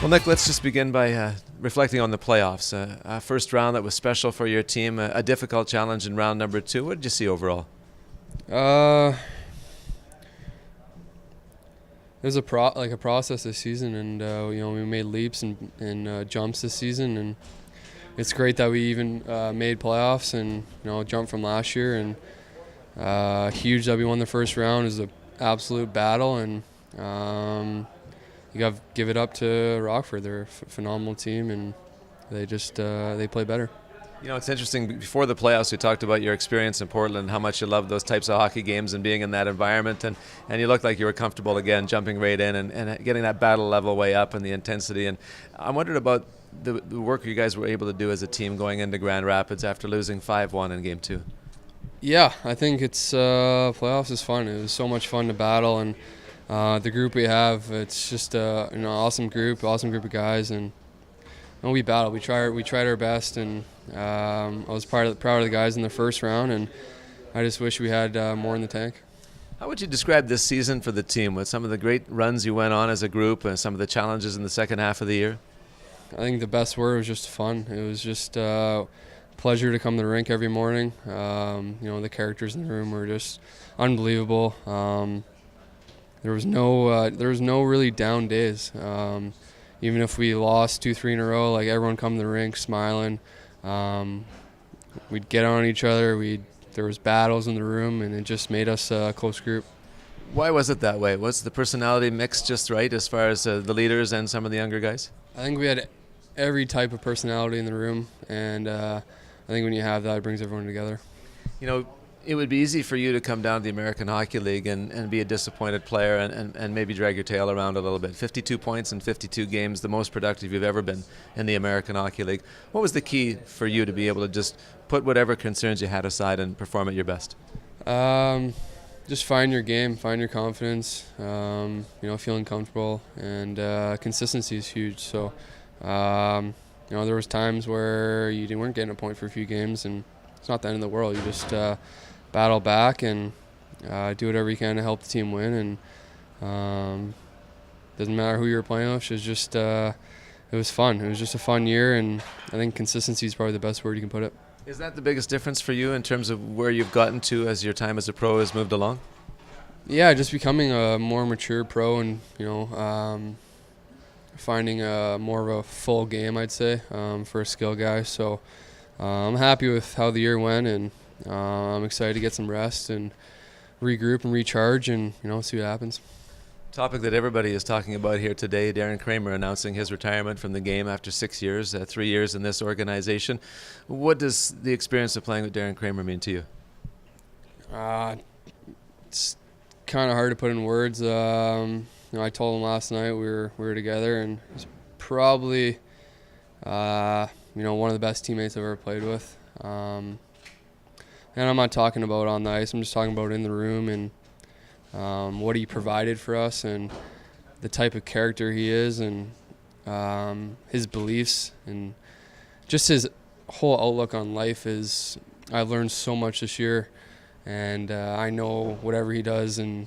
Well, Nick, let's just begin by reflecting on the playoffs. A first round that was special for your team, a difficult challenge in round number 2. What did you see overall? It was a process this season, and we made leaps and jumps this season, and it's great that we even made playoffs and jumped from last year, and huge that we won the first round. It was an absolute battle, and you got to give it up to Rockford. They're a phenomenal team, and they play better. You know, it's interesting. Before the playoffs, we talked about your experience in Portland, how much you love those types of hockey games and being in that environment. And you looked like you were comfortable again, jumping right in and getting that battle level way up and the intensity. And I wondered about the work you guys were able to do as a team going into Grand Rapids after losing 5-1 in Game 2. Yeah, I think it's playoffs is fun. It was so much fun to battle, and the group we have, it's just awesome group of guys, and we battled. We tried our best, and I was proud of the guys in the first round, and I just wish we had more in the tank. How would you describe this season for the team with some of the great runs you went on as a group and some of the challenges in the second half of the year? I think the best word was just fun. It was just pleasure to come to the rink every morning. The characters in the room were just unbelievable. There was no really down days. Even if we lost 2-3 in a row, like everyone come to the rink smiling. We'd get on each other. There was battles in the room, and it just made us a close group. Why was it that way? Was the personality mix just right as far as the leaders and some of the younger guys? I think we had every type of personality in the room, and I think when you have that, it brings everyone together. You know, it would be easy for you to come down to the American Hockey League and be a disappointed player and maybe drag your tail around a little bit. 52 points in 52 games, the most productive you've ever been in the American Hockey League. What was the key for you to be able to just put whatever concerns you had aside and perform at your best? Just find your game, find your confidence, feeling comfortable, and consistency is huge. So, there was times where you weren't getting a point for a few games, and it's not the end of the world. You just battle back and do whatever you can to help the team win. And doesn't matter who you're playing with. It's just it was fun. It was just a fun year, and I think consistency is probably the best word you can put it. Is that the biggest difference for you in terms of where you've gotten to as your time as a pro has moved along? Yeah, just becoming a more mature pro, and finding more of a full game, I'd say, for a skill guy. So I'm happy with how the year went, and I'm excited to get some rest and regroup and recharge, and see what happens. Topic that everybody is talking about here today, Darren Kramer announcing his retirement from the game after 6 years, 3 years in this organization. What does the experience of playing with Darren Kramer mean to you? It's kind of hard to put in words. I told him last night we were together, and he's probably one of the best teammates I've ever played with. And I'm not talking about on the ice. I'm just talking about in the room, and what he provided for us, and the type of character he is, and his beliefs, and just his whole outlook on life is. I've learned so much this year, and I know whatever he does in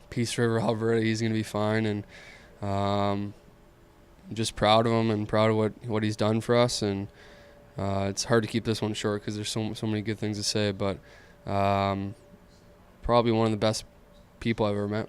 Peace River, Alberta, he's going to be fine, and I'm just proud of him and proud of what he's done for us. And it's hard to keep this one short because there's so many good things to say, but probably one of the best people I've ever met.